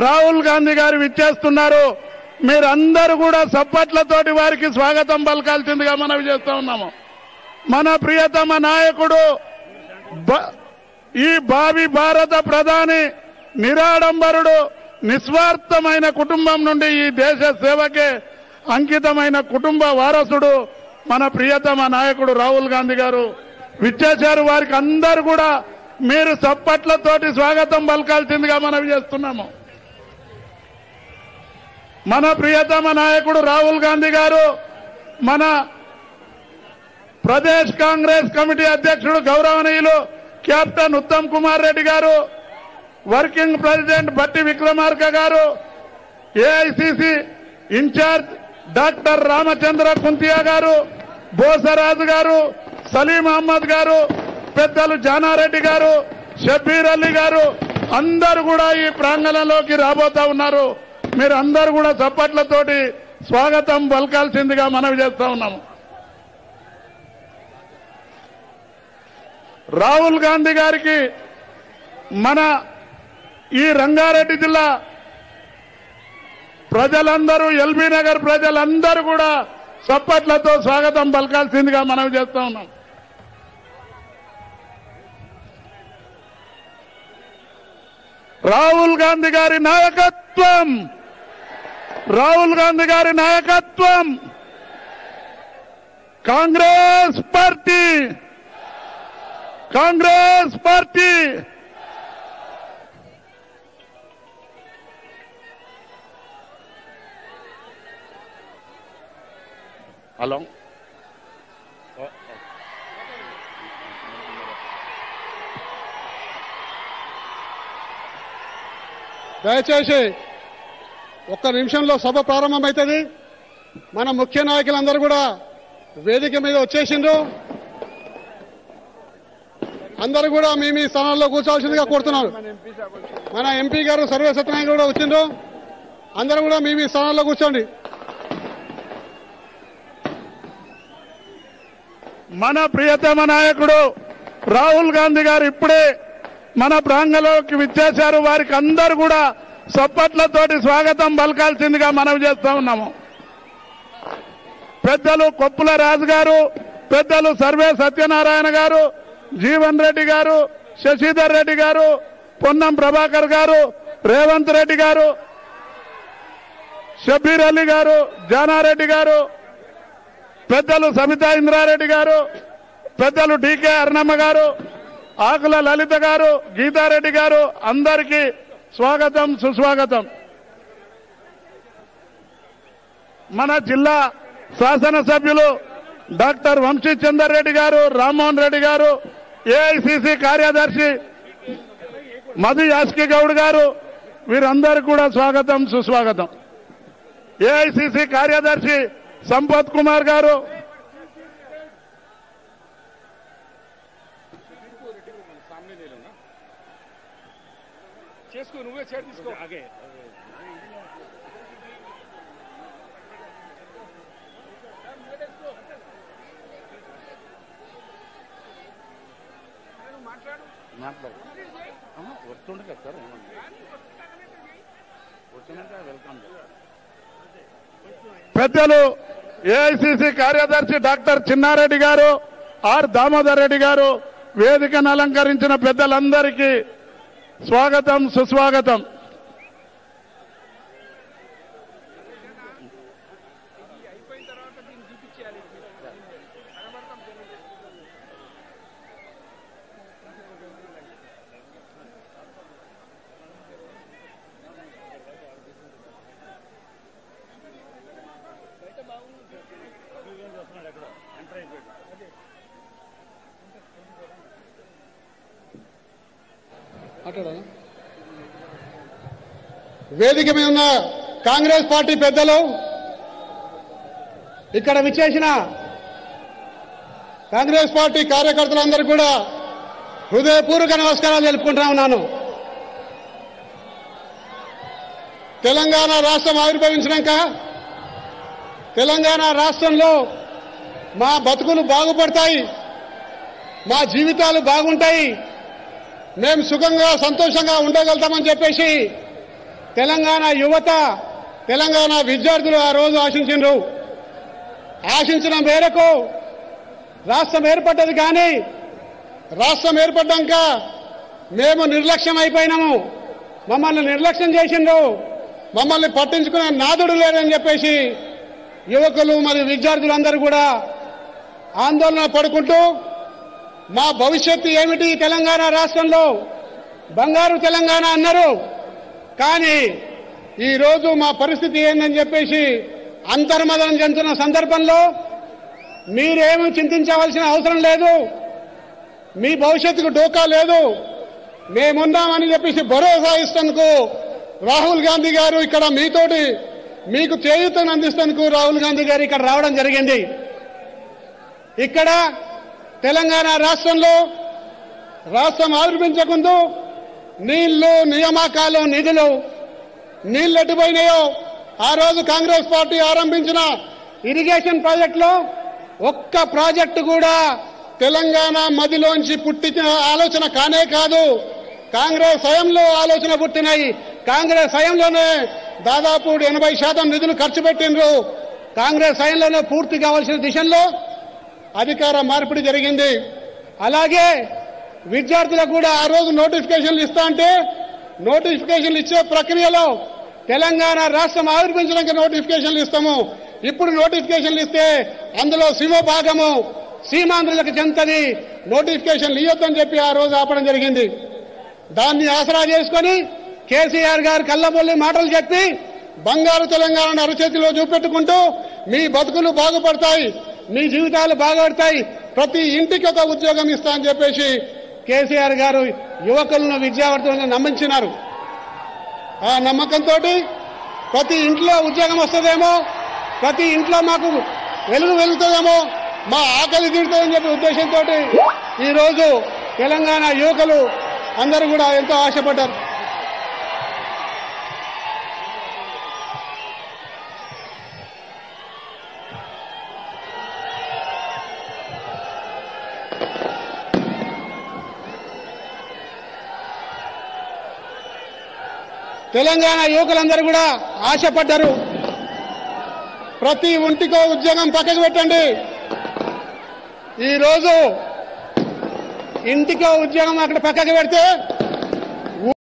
రాహుల్ గాంధీ గారు విచ్చేస్తున్నారు. మీరందరూ కూడా చప్పట్లతోటి వారికి స్వాగతం పలకాల్సిందిగా మనవి చేస్తా ఉన్నాము. మన ప్రియతమ నాయకుడు ఈ భావి భారత ప్రధాని, నిరాడంబరుడు, నిస్వార్థమైన కుటుంబం నుండి ఈ దేశ సేవకే అంకితమైన కుటుంబ వారసుడు మన ప్రియతమ నాయకుడు రాహుల్ గాంధీ గారు విచ్చేశారు. వారికి అందరూ కూడా మీరు చప్పట్లతోటి స్వాగతం పలకాల్సిందిగా మనవి చేస్తున్నాము. మన ప్రియతమ నాయకుడు రాహుల్ గాంధీ గారు మన ప్రదేశ్ కాంగ్రెస్ కమిటీ అధ్యక్షుడు గౌరవనీయులు కెప్టెన్ ఉత్తమ్ కుమార్ రెడ్డి గారు, వర్కింగ్ ప్రెసిడెంట్ బట్టి విక్రమార్క గారు, AICC in charge doctor Ramachandra Kuntia గారు, బోసరాజు గారు, సలీం అహ్మద్ గారు, పెద్దలు జానారెడ్డి గారు, షబ్బీర్ అలీ గారు అందరూ కూడా ఈ ప్రాంగణంలోకి రాబోతా ఉన్నారు. మీరు అందరూ కూడా చప్పట్లతోటి స్వాగతం పలకాల్సిందిగా మనవి చేస్తా ఉన్నాము. రాహుల్ గాంధీ గారికి మన ఈ రంగారెడ్డి జిల్లా ప్రజలందరూ, ఎల్బీ నగర్ ప్రజలందరూ కూడా చప్పట్లతో స్వాగతం పలకాల్సిందిగా మనవి చేస్తా ఉన్నాం. రాహుల్ గాంధీ గారి నాయకత్వం, రాహుల్ గాంధీ గారి నాయకత్వం, Congress party, Congress party. Hello, దయచేసి ఒక్క నిమిషంలో సభ ప్రారంభమవుతుంది. మన ముఖ్య నాయకులందరూ కూడా వేదిక మీద వచ్చేసిండ్రు. అందరూ కూడా మీ స్థానాల్లో కూర్చోవాల్సిందిగా కోరుతున్నారు. మన ఎంపీ గారు సర్వే సత్యనారాయణ కూడా వచ్చిండ్రు. అందరూ కూడా మీ స్థానాల్లో కూర్చోండి. మన ప్రియతమ నాయకుడు రాహుల్ గాంధీ గారు ఇప్పుడే మన ప్రాంగణంలోకి విచ్చేశారు. వారికి అందరూ కూడా చప్పట్లతోటి స్వాగతం పలకాల్సిందిగా మనవి చేస్తా ఉన్నాము. పెద్దలు కొప్పుల రాజు గారు, పెద్దలు సర్వే సత్యనారాయణ గారు, జీవన్ రెడ్డి గారు, శశిధర్ రెడ్డి గారు, పొన్నం ప్రభాకర్ గారు, రేవంత్ రెడ్డి గారు, షబ్బీర్ అలీ గారు, జానారెడ్డి గారు, పెద్దలు సబితా ఇంద్రారెడ్డి గారు, పెద్దలు డికే అరుణమ్మ గారు, ఆకుల లలిత గారు, గీతారెడ్డి గారు అందరికీ స్వాగతం, సుస్వాగతం. మన జిల్లా శాసనసభ్యులు డాక్టర్ వంశీ చందర్ రెడ్డి గారు, రామ్మోహన్ రెడ్డి గారు, ఏఐసిసి కార్యదర్శి మధు యాస్కి గౌడ్ గారు, వీరందరూ కూడా స్వాగతం, సుస్వాగతం. ఏఐసిసి కార్యదర్శి సంపత్ కుమార్ గారు, వస్తుండే కదా సార్, పెద్దలు ఏఐసిసి కార్యదర్శి డాక్టర్ చిన్నారెడ్డి గారు, ఆర్ దామోదర్ రెడ్డి గారు, వేదికను అలంకరించిన పెద్దలందరికీ స్వాగతం, సుస్వాగతం. వేదిక మీద ఉన్న కాంగ్రెస్ పార్టీ పెద్దలు, ఇక్కడ విచ్చేసిన కాంగ్రెస్ పార్టీ కార్యకర్తలందరూ కూడా హృదయపూర్వక నమస్కారాలు తెలుపుకుంటా ఉన్నాను. తెలంగాణ రాష్ట్రం ఆవిర్భవించినాక తెలంగాణ రాష్ట్రంలో మా బతుకులు బాగుపడతాయి, మా జీవితాలు బాగుంటాయి, మేము సుఖంగా సంతోషంగా ఉండగలుగుతామని చెప్పేసి తెలంగాణ యువత, తెలంగాణ విద్యార్థులు ఆ రోజు ఆశించారు. ఆశించిన మేరకు రాష్ట్రం ఏర్పడ్డది. కానీ రాష్ట్రం ఏర్పడ్డాక మేము నిర్లక్ష్యం అయిపోయినాము. మమ్మల్ని నిర్లక్ష్యం చేసిండ్రు. మమ్మల్ని పట్టించుకునే నాదుడు లేదని చెప్పేసి యువకులు మరియు విద్యార్థులందరూ కూడా ఆందోళన పడుకుంటూ మా భవిష్యత్తు ఏమిటి తెలంగాణ రాష్ట్రంలో, బంగారు తెలంగాణ అన్నారు. కానీ ఈరోజు మా పరిస్థితి ఏందని చెప్పేసి అంతర్మదనం చెందుతున్న సందర్భంలో మీరేమీ చింతించవలసిన అవసరం లేదు, మీ భవిష్యత్తుకు డోకా లేదు, మేమున్నామని చెప్పేసి భరోసా ఇస్తానికి రాహుల్ గాంధీ గారు ఇక్కడ మీతోటి మీకు చేయూతను అందిస్తానికి రాహుల్ గాంధీ గారు ఇక్కడ రావడం జరిగింది. ఇక్కడ తెలంగాణ రాష్ట్రంలో రాష్ట్రం ఆవిర్భించకుందు నీళ్లు, నియామకాలు, నిధులు నీళ్లు ఎట్టుపోయినాయో ఆ రోజు కాంగ్రెస్ పార్టీ ఆరంభించిన ఇరిగేషన్ ప్రాజెక్టులో ఒక్క ప్రాజెక్టు కూడా తెలంగాణ మదిలోంచి పుట్టిన ఆలోచన కానే కాదు. కాంగ్రెస్ హయాంలో ఆలోచన పుట్టినాయి. కాంగ్రెస్ హయాంలోనే దాదాపు 80% నిధులు ఖర్చు పెట్టిండ్రు. కాంగ్రెస్ హయాంలోనే పూర్తి కావాల్సిన దిశల్లో అధికార మార్పిడి జరిగింది. అలాగే విద్యార్థులకు కూడా ఆ రోజు నోటిఫికేషన్లు ఇస్తా అంటే నోటిఫికేషన్లు ఇచ్చే ప్రక్రియలో తెలంగాణ రాష్ట్రం ఆవిర్భించడానికి నోటిఫికేషన్లు ఇస్తాము. ఇప్పుడు నోటిఫికేషన్లు ఇస్తే అందులో సింహభాగము సీమాంధ్రులకు చెంతది, నోటిఫికేషన్లు ఇవ్వద్దని చెప్పి ఆ రోజు ఆపడం జరిగింది. దాన్ని ఆసరా చేసుకుని కేసీఆర్ గారు కళ్ళబొల్లి మాటలు చెప్పి బంగారు తెలంగాణను అరచేతిలో చూపెట్టుకుంటూ మీ బతుకులు బాగుపడతాయి, మీ జీవితాలు బాగుపడతాయి, ప్రతి ఇంటికి ఒక ఉద్యోగం ఇస్తా అని చెప్పేసి కేసీఆర్ గారు యువకులను, విద్యార్థులను నమ్మించినారు. ఆ నమ్మకంతో ప్రతి ఇంట్లో ఉద్యోగం వస్తుందేమో, ప్రతి ఇంట్లో మాకు వెలుగు వెలుగుతుందేమో, మా ఆకలి తీరుతుందని చెప్పే ఉద్దేశంతో ఈరోజు తెలంగాణ యువకులు అందరూ కూడా ఎంతో ఆశపడ్డారు. తెలంగాణ యువకులందరూ కూడా ఆశపడ్డారు. ప్రతి ఒంటికో ఉద్యోగం పక్కకు పెట్టండి. ఈరోజు ఇంటికో ఉద్యోగం అక్కడ పక్కకు పెడితే